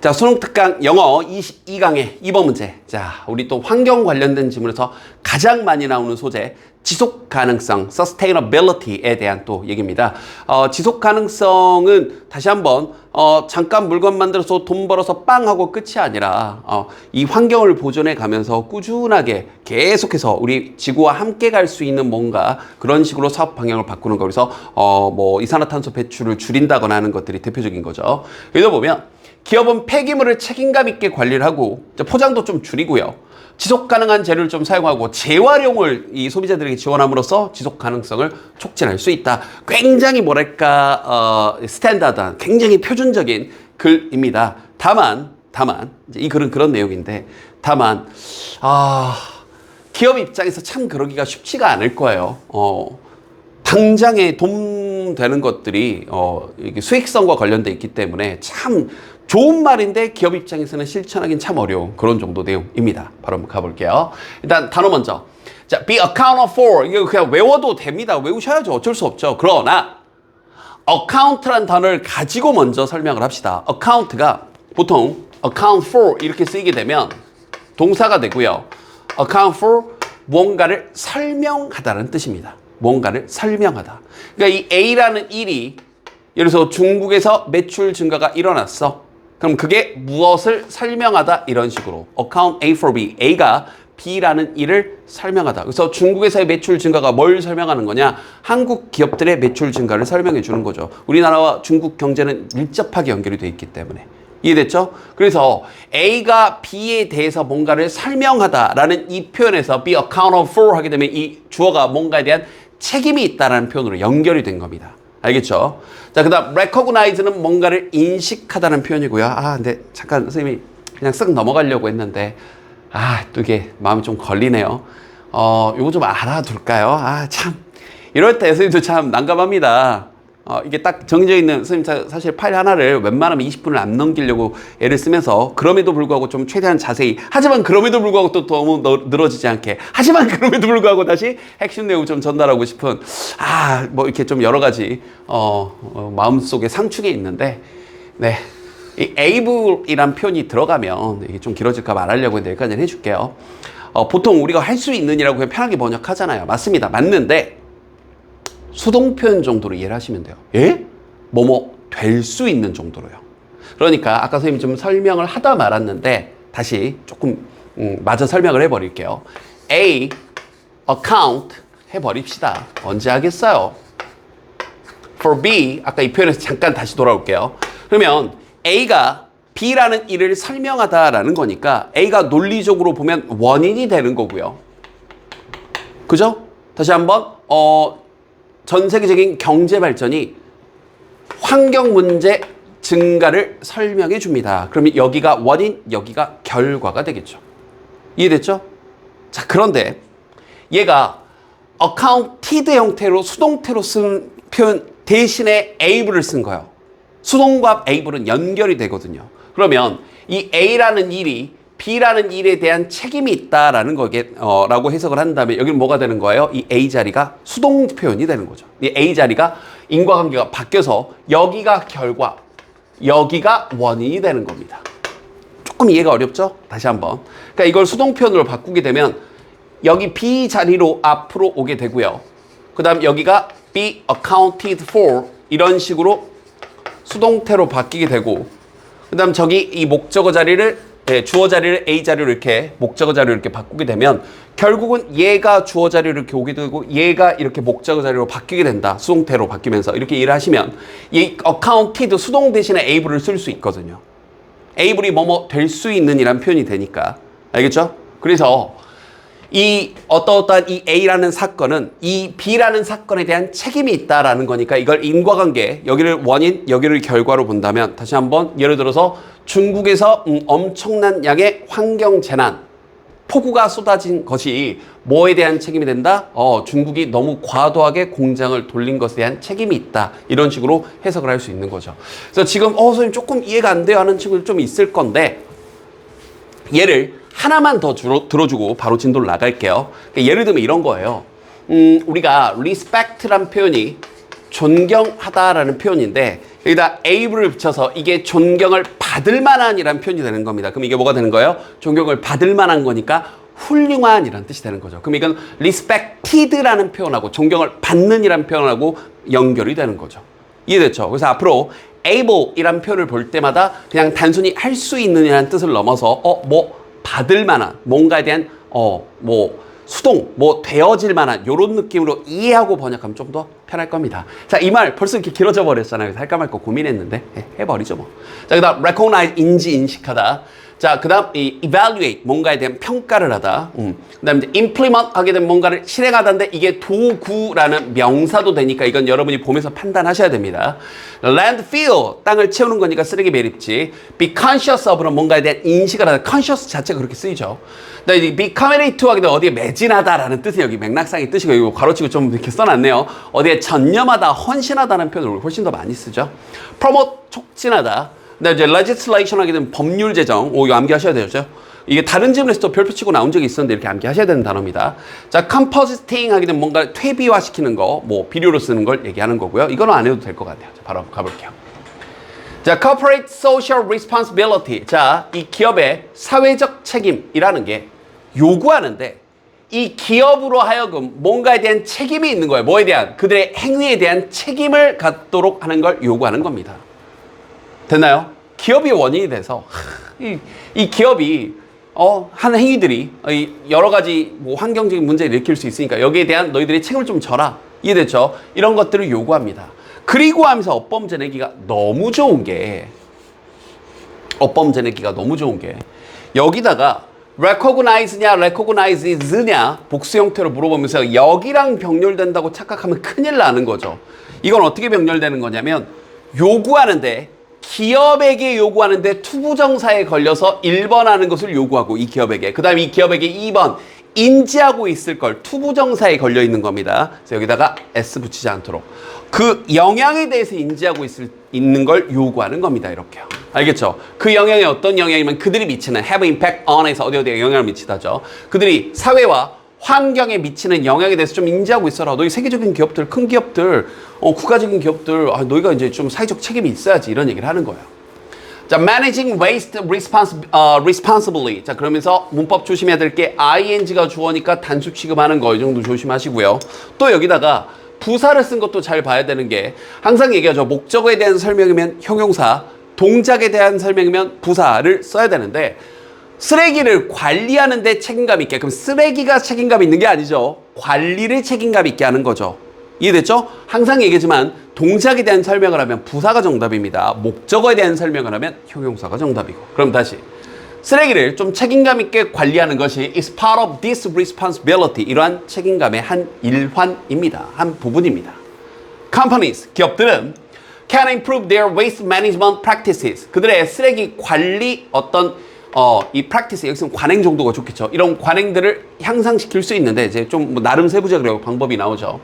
자, 수능 특강 영어 22강의 2번 문제. 자, 우리 또 환경 관련된 지문에서 가장 많이 나오는 소재, 지속 가능성, sustainability에 대한 또 얘기입니다. 지속 가능성은 다시 한번 잠깐 물건 만들어서 돈 벌어서 빵 하고 끝이 아니라 이 환경을 보존해 가면서 꾸준하게 계속해서 우리 지구와 함께 갈 수 있는 뭔가 그런 식으로 사업 방향을 바꾸는 거. 그래서 뭐 이산화탄소 배출을 줄인다거나 하는 것들이 대표적인 거죠. 여기서 보면 기업은 폐기물을 책임감 있게 관리를 하고 포장도 좀 줄이고요. 지속 가능한 재료를 좀 사용하고 재활용을 이 소비자들에게 지원함으로써 지속 가능성을 촉진할 수 있다. 굉장히 뭐랄까 스탠다드한 굉장히 표준적인 글입니다. 다만 이제 이 글은 그런 내용인데 다만 기업 입장에서 참 그러기가 쉽지가 않을 거예요. 당장에 돈 되는 것들이 이게 수익성과 관련돼 있기 때문에 참 좋은 말인데 기업 입장에서는 실천하기는 참 어려운 그런 정도 내용입니다. 바로 한번 가볼게요. 일단 단어 먼저. 자, be accounted for. 이거 그냥 외워도 됩니다. 외우셔야죠. 어쩔 수 없죠. 그러나 account란 단어를 가지고 먼저 설명을 합시다. account가 보통 account for 이렇게 쓰이게 되면 동사가 되고요. account for 무언가를 설명하다는 뜻입니다. 무언가를 설명하다. 그러니까 이 A라는 일이 예를 들어서 중국에서 매출 증가가 일어났어. 그럼 그게 무엇을 설명하다 이런 식으로 account A for B. A가 B라는 일을 설명하다. 그래서 중국에서의 매출 증가가 뭘 설명하는 거냐? 한국 기업들의 매출 증가를 설명해 주는 거죠. 우리나라와 중국 경제는 밀접하게 연결이 돼 있기 때문에. 이해됐죠? 그래서 A가 B에 대해서 뭔가를 설명하다라는 이 표현에서 be accounted for 하게 되면 이 주어가 뭔가에 대한 책임이 있다라는 표현으로 연결이 된 겁니다. 알겠죠? 자, 그 다음 recognize는 뭔가를 인식하다는 표현이고요. 근데 잠깐 선생님이 그냥 쓱 넘어가려고 했는데 또 이게 마음이 좀 걸리네요. 요거 좀 알아둘까요? 참 이럴 때 선생님도 참 난감합니다. 이게 딱 정해져 있는 선생님 사실 파일 하나를 웬만하면 20분을 안 넘기려고 애를 쓰면서 그럼에도 불구하고 좀 최대한 자세히 하지만 그럼에도 불구하고 또 너무 늘어지지 않게 하지만 그럼에도 불구하고 다시 핵심 내용 좀 전달하고 싶은 뭐 이렇게 좀 여러 가지 마음속에 상축이 있는데 네. 이 able이란 표현이 들어가면 이게 좀 길어질까 말하려고 했는데 여기까지는 해줄게요. 보통 우리가 할 수 있는이라고 그냥 편하게 번역하잖아요. 맞습니다. 맞는데 수동 표현 정도로 이해를 하시면 돼요. 예? 뭐뭐 될 수 있는 정도로요. 그러니까 아까 선생님이 좀 설명을 하다 말았는데 다시 조금 마저 설명을 해버릴게요. A, account 해버립시다. 언제 하겠어요? For B, 아까 이 표현에서 잠깐 다시 돌아올게요. 그러면 A가 B라는 일을 설명하다라는 거니까 A가 논리적으로 보면 원인이 되는 거고요. 그죠? 다시 한번 전 세계적인 경제 발전이 환경 문제 증가를 설명해 줍니다. 그러면 여기가 원인, 여기가 결과가 되겠죠. 이해됐죠? 자, 그런데 얘가 accounted 형태로 수동태로 쓴 표현 대신에 able을 쓴 거예요. 수동과 able은 연결이 되거든요. 그러면 이 A라는 일이 B라는 일에 대한 책임이 있다라는 라고 해석을 한다면 여기는 뭐가 되는 거예요? 이 A 자리가 수동 표현이 되는 거죠. 이 A 자리가 인과관계가 바뀌어서 여기가 결과, 여기가 원인이 되는 겁니다. 조금 이해가 어렵죠? 다시 한번. 그러니까 이걸 수동 표현으로 바꾸게 되면 여기 B 자리로 앞으로 오게 되고요. 그 다음 여기가 be accounted for 이런 식으로 수동태로 바뀌게 되고 그 다음 저기 이 목적어 자리를 주어 자리를 A 자리로 이렇게 목적어 자리로 이렇게 바꾸게 되면 결국은 얘가 주어 자리로 이렇게 오게 되고 얘가 이렇게 목적어 자리로 바뀌게 된다. 수동태로 바뀌면서 이렇게 일을 하시면 이 accounted 수동 대신에 able을 쓸 수 있거든요. able이 뭐뭐 될 수 있는 이란 표현이 되니까. 알겠죠? 그래서 이 어떠한 이 A라는 사건은 이 B라는 사건에 대한 책임이 있다라는 거니까 이걸 인과관계, 여기를 원인, 여기를 결과로 본다면 다시 한번 예를 들어서 중국에서 엄청난 양의 환경 재난, 폭우가 쏟아진 것이 뭐에 대한 책임이 된다? 중국이 너무 과도하게 공장을 돌린 것에 대한 책임이 있다. 이런 식으로 해석을 할 수 있는 거죠. 그래서 지금 선생님 조금 이해가 안 돼요 하는 친구들 좀 있을 건데 얘를 하나만 더 들어주고 바로 진도를 나갈게요. 그러니까 예를 들면 이런 거예요. 우리가 respect란 표현이 존경하다라는 표현인데 여기다 able을 붙여서 이게 존경을 받을 만한이라는 표현이 되는 겁니다. 그럼 이게 뭐가 되는 거예요? 존경을 받을 만한 거니까 훌륭한이라는 뜻이 되는 거죠. 그럼 이건 respected라는 표현하고 존경을 받는이라는 표현하고 연결이 되는 거죠. 이해됐죠? 그래서 앞으로 able이라는 표현을 볼 때마다 그냥 단순히 할 수 있는이라는 뜻을 넘어서 뭐 받을 만한 뭔가에 대한 뭐 수동 뭐 되어질 만한 이런 느낌으로 이해하고 번역하면 좀 더 편할 겁니다. 자, 이 말 벌써 이렇게 길어져 버렸잖아요. 그래서 할까 말까 고민했는데 해버리죠 뭐. 자, 그다음 recognize 인지인식하다. 자, 그 다음 이 evaluate 뭔가에 대한 평가를 하다. 그 다음에 이제 implement 하게 된 뭔가를 실행하다인데 이게 도구라는 명사도 되니까 이건 여러분이 보면서 판단하셔야 됩니다. landfill 땅을 채우는 거니까 쓰레기 매립지. be conscious of는 뭔가에 대한 인식을 하다. conscious 자체가 그렇게 쓰이죠. 그다음에 be committed to 하게 되면 어디에 매진하다라는 뜻이 여기 맥락상의 뜻이고 이거 가로치고 좀 이렇게 써놨네요. 어디에 전념하다, 헌신하다는 표현을 훨씬 더 많이 쓰죠. promote 촉진하다. 근데 이제 legislation 하게 되면 법률 제정, 이거 암기하셔야 되죠. 이게 다른 질문에서도 별표 치고 나온 적이 있었는데 이렇게 암기하셔야 되는 단어입니다. 자, compositing 하게 되면 뭔가 퇴비화시키는 거, 뭐 비료로 쓰는 걸 얘기하는 거고요. 이거는 안 해도 될 것 같아요. 자, 바로 가볼게요. 자, corporate social responsibility. 자, 이 기업의 사회적 책임이라는 게 요구하는데 이 기업으로 하여금 뭔가에 대한 책임이 있는 거예요. 뭐에 대한? 그들의 행위에 대한 책임을 갖도록 하는 걸 요구하는 겁니다. 됐나요? 기업이 원인이 돼서 이 기업이 한 행위들이 여러 가지 뭐 환경적인 문제를 일으킬 수 있으니까 여기에 대한 너희들이 책임을 좀 져라. 이해됐죠? 이런 것들을 요구합니다. 그리고 하면서 업범죄 내기가 너무 좋은 게 여기다가 recognize냐 recognizes냐 복수 형태로 물어보면서 여기랑 병렬된다고 착각하면 큰일 나는 거죠. 이건 어떻게 병렬되는 거냐면 요구하는데 기업에게 요구하는데 투부정사에 걸려서 1번 하는 것을 요구하고 이 기업에게 그 다음에 이 기업에게 2번 인지하고 있을 걸 투부정사에 걸려 있는 겁니다. 그래서 여기다가 S 붙이지 않도록 그 영향에 대해서 인지하고 있는 걸 요구하는 겁니다. 이렇게요. 알겠죠? 그 영향이 어떤 영향이면 그들이 미치는 have impact on에서 어디에 영향을 미치다죠. 그들이 사회와 환경에 미치는 영향에 대해서 좀 인지하고 있어라. 너희 세계적인 기업들, 큰 기업들, 국가적인 기업들, 너희가 이제 좀 사회적 책임이 있어야지 이런 얘기를 하는 거예요. 자, managing waste responsibly. 자, 그러면서 문법 조심해야 될 게 ing가 주어니까 단수 취급하는 거 이 정도 조심하시고요. 또 여기다가 부사를 쓴 것도 잘 봐야 되는 게 항상 얘기하죠. 목적어에 대한 설명이면 형용사, 동작에 대한 설명이면 부사를 써야 되는데 쓰레기를 관리하는 데 책임감 있게. 그럼 쓰레기가 책임감 있는 게 아니죠. 관리를 책임감 있게 하는 거죠. 이해됐죠? 항상 얘기하지만 동작에 대한 설명을 하면 부사가 정답입니다. 목적어에 대한 설명을 하면 형용사가 정답이고. 그럼 다시 쓰레기를 좀 책임감 있게 관리하는 것이 is part of this responsibility. 이러한 책임감의 한 일환입니다. 한 부분입니다. Companies, 기업들은 can improve their waste management practices. 그들의 쓰레기 관리 이 practice, 여기서는 관행 정도가 좋겠죠. 이런 관행들을 향상시킬 수 있는데 이제 좀 뭐 나름 세부적으로 방법이 나오죠.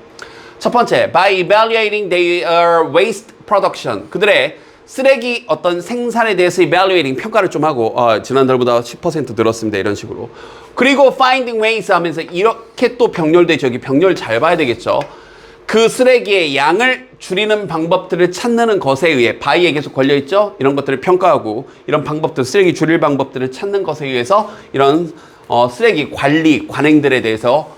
첫 번째, by evaluating their waste production. 그들의 쓰레기 어떤 생산에 대해서 evaluating 평가를 좀 하고 지난달보다 10% 늘었습니다. 이런 식으로. 그리고 finding ways 하면서 이렇게 또 병렬되죠. 여기 병렬 잘 봐야 되겠죠. 그 쓰레기의 양을 줄이는 방법들을 찾는 것에 의해 by에 계속 걸려있죠. 이런 것들을 평가하고 이런 방법들, 쓰레기 줄일 방법들을 찾는 것에 의해서 이런 쓰레기 관리 관행들에 대해서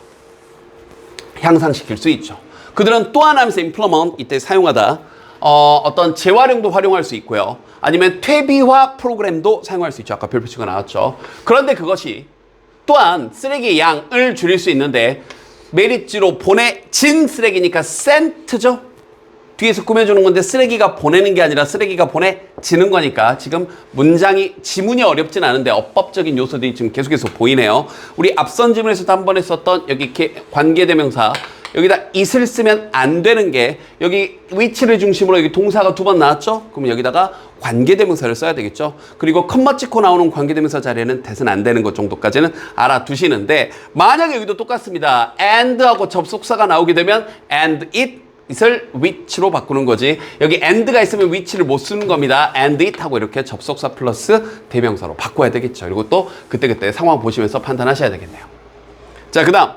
향상시킬 수 있죠. 그들은 또 하나 하면서 implement 이때 사용하다 어떤 재활용도 활용할 수 있고요. 아니면 퇴비화 프로그램도 사용할 수 있죠. 아까 별표치가 나왔죠. 그런데 그것이 또한 쓰레기의 양을 줄일 수 있는데 매립지로 보내진 쓰레기니까 sent죠. 뒤에서 꾸며주는 건데 쓰레기가 보내는 게 아니라 쓰레기가 보내지는 거니까 지금 문장이 지문이 어렵진 않은데 어법적인 요소들이 지금 계속해서 보이네요. 우리 앞선 지문에서도 한 번 했었던 여기 관계대명사 여기다 it을 쓰면 안 되는 게 여기 위치를 중심으로 여기 동사가 2번 나왔죠? 그럼 여기다가 관계대명사를 써야 되겠죠? 그리고 컴마 찍고 나오는 관계대명사 자리에는 대선 안 되는 것 정도까지는 알아두시는데 만약에 여기도 똑같습니다. and하고 접속사가 나오게 되면 and it을 which로 바꾸는 거지. 여기 and가 있으면 which를 못 쓰는 겁니다. and it 하고 이렇게 접속사 플러스 대명사로 바꿔야 되겠죠. 그리고 또 그때그때 상황 보시면서 판단하셔야 되겠네요. 자, 그 다음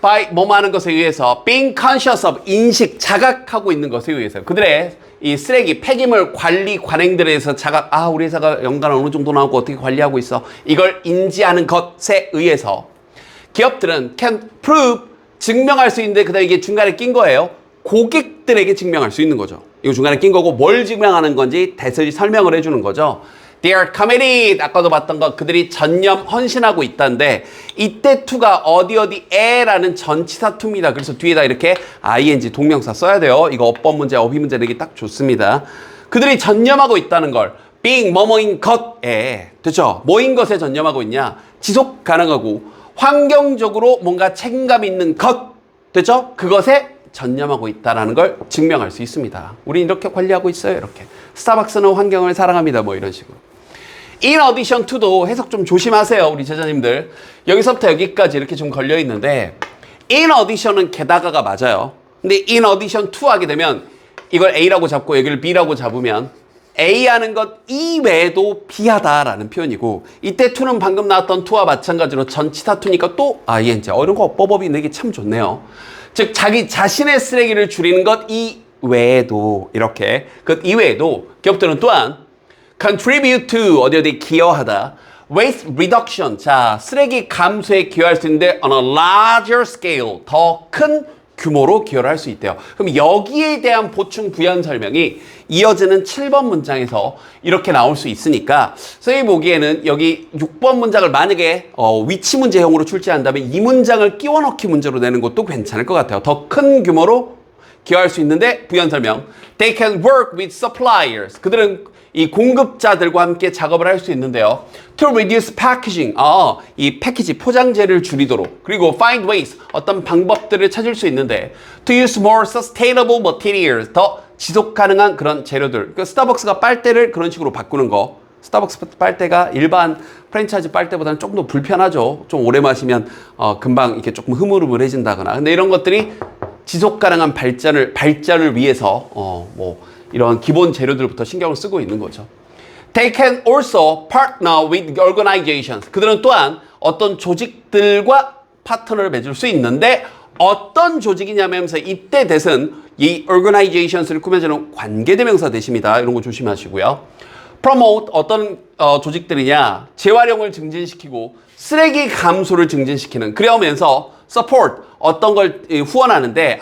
by 뭐뭐 하는 것에 의해서 being conscious of 인식, 자각하고 있는 것에 의해서 그들의 이 쓰레기, 폐기물 관리 관행들에서 우리 회사가 연간 어느 정도 나오고 어떻게 관리하고 있어. 이걸 인지하는 것에 의해서 기업들은 can prove, 증명할 수 있는데 그다음에 이게 중간에 낀 거예요. 고객들에게 증명할 수 있는 거죠. 이거 중간에 낀 거고 뭘 증명하는 건지 대설이 설명을 해주는 거죠. They are committed. 아까도 봤던 거 그들이 전념 헌신하고 있다는데 이때 to가 어디에라는 전치사 to입니다. 그래서 뒤에다 이렇게 ing 동명사 써야 돼요. 이거 어법 문제, 어휘 문제 내기 딱 좋습니다. 그들이 전념하고 있다는 걸 being 뭐뭐인 것에, 됐죠? 뭐인 것에 전념하고 있냐? 지속 가능하고 환경적으로 뭔가 책임감 있는 것, 됐죠? 그것에 전념하고 있다는 걸 증명할 수 있습니다. 우린 이렇게 관리하고 있어요. 이렇게. 스타벅스는 환경을 사랑합니다. 뭐 이런 식으로. In addition to도 해석 좀 조심하세요. 우리 제자님들. 여기서부터 여기까지 이렇게 좀 걸려 있는데 in addition은 게다가가 맞아요. 근데 in addition to 하게 되면 이걸 A라고 잡고 여기를 B라고 잡으면 A 하는 것 이외에도 B하다라는 표현이고 이때 to는 방금 나왔던 to와 마찬가지로 전치사 to니까 또 ing. 이런 거 어법이 내기 참 좋네요. 즉 자기 자신의 쓰레기를 줄이는 것 이외에도 이렇게 그 이외에도 기업들은 또한 contribute to 어디 기여하다 waste reduction 자 쓰레기 감소에 기여할 수 있는데 on a larger scale 더 큰 규모로 기여를 할 수 있대요. 그럼 여기에 대한 보충 부연 설명이 이어지는 7번 문장에서 이렇게 나올 수 있으니까 선생님이 보기에는 여기 6번 문장을 만약에 위치 문제형으로 출제한다면 이 문장을 끼워 넣기 문제로 내는 것도 괜찮을 것 같아요. 더 큰 규모로 기여할 수 있는데 부연 설명 They can work with suppliers 그들은 이 공급자들과 함께 작업을 할 수 있는데요. To reduce packaging, 이 패키지 포장재를 줄이도록 그리고 find ways, 어떤 방법들을 찾을 수 있는데 to use more sustainable materials, 더 지속 가능한 그런 재료들. 그러니까 스타벅스가 빨대를 그런 식으로 바꾸는 거. 스타벅스 빨대가 일반 프랜차이즈 빨대보다는 조금 더 불편하죠. 좀 오래 마시면 금방 이렇게 조금 흐물흐물해진다거나. 근데 이런 것들이 지속 가능한 발전을 위해서 이런 기본 재료들부터 신경을 쓰고 있는 거죠. They can also partner with organizations. 그들은 또한 어떤 조직들과 파트너를 맺을 수 있는데 어떤 조직이냐면서 이때 대신 이 organizations를 꾸며주는 관계대명사 대십니다. 이런 거 조심하시고요. Promote 어떤 조직들이냐 재활용을 증진시키고 쓰레기 감소를 증진시키는 그러면서 support 어떤 걸 후원하는데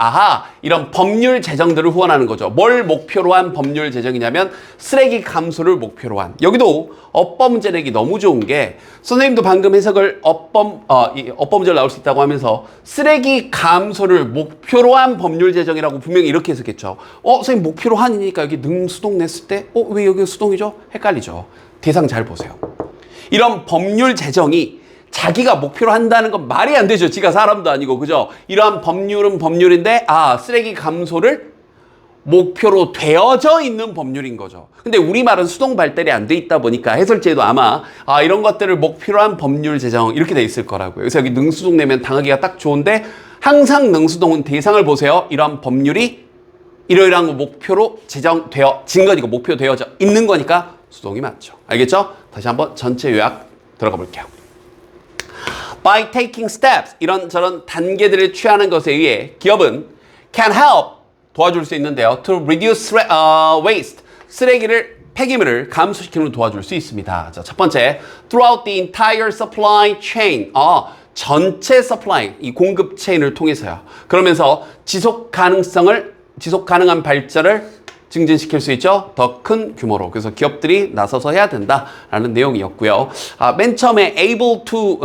이런 법률 제정들을 후원하는 거죠. 뭘 목표로 한 법률 제정이냐면 쓰레기 감소를 목표로 한 여기도 어법 문제 내기 너무 좋은 게 선생님도 방금 해석을 어법 문제로 나올 수 있다고 하면서 쓰레기 감소를 목표로 한 법률 제정이라고 분명히 이렇게 해석했죠. 선생님 목표로 한이니까 여기 능수동 냈을 때 왜 여기 수동이죠? 헷갈리죠. 대상 잘 보세요. 이런 법률 제정이 자기가 목표로 한다는 건 말이 안 되죠. 지가 사람도 아니고 그죠? 이러한 법률은 법률인데 쓰레기 감소를 목표로 되어져 있는 법률인 거죠. 근데 우리말은 수동 발달이 안 돼 있다 보니까 해설제도 아마 이런 것들을 목표로 한 법률 제정 이렇게 돼 있을 거라고요. 그래서 여기 능수동 내면 당하기가 딱 좋은데 항상 능수동은 대상을 보세요. 이러한 법률이 이러이러한 거 목표로 제정되어진 거니까 목표되어져 있는 거니까 수동이 맞죠. 알겠죠? 다시 한번 전체 요약 들어가 볼게요. By taking steps, 이런저런 단계들을 취하는 것에 의해 기업은 can help, 도와줄 수 있는데요. To reduce waste, 폐기물을 감소시키는 도와줄 수 있습니다. 자, 첫 번째, throughout the entire supply chain. 전체 supply, 이 공급 체인을 통해서요. 그러면서 지속 가능한 발전을 증진시킬 수 있죠. 더 큰 규모로. 그래서 기업들이 나서서 해야 된다라는 내용이었고요. 맨 처음에 able to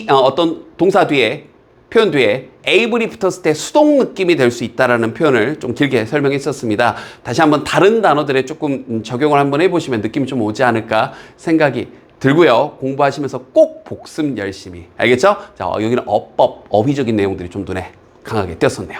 어떤 동사 뒤에 표현 뒤에 able이 붙었을 때 수동 느낌이 될 수 있다라는 표현을 좀 길게 설명했었습니다. 다시 한번 다른 단어들에 조금 적용을 한번 해보시면 느낌이 좀 오지 않을까 생각이 들고요. 공부하시면서 꼭 복습 열심히. 알겠죠? 자, 여기는 어휘적인 내용들이 좀 눈에 강하게 띄었었네요.